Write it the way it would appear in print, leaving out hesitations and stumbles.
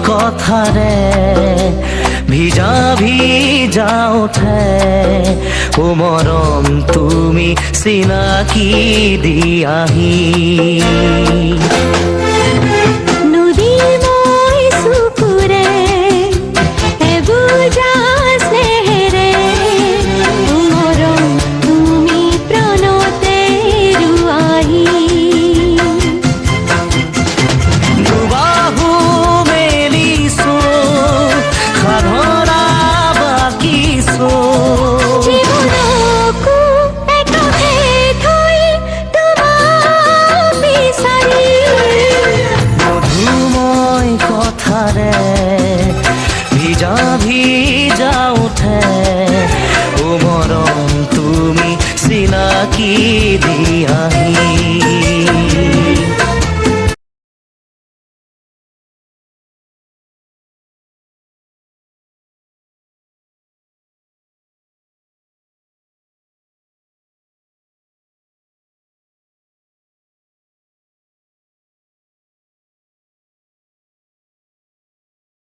কথাৰে ভিজা ভিজা উঠে ও মৰম তুমি চিনাকি দিয়াহি ভিজা ভিজা উঠে ও মৰম তুমি চিনাকি দিয়া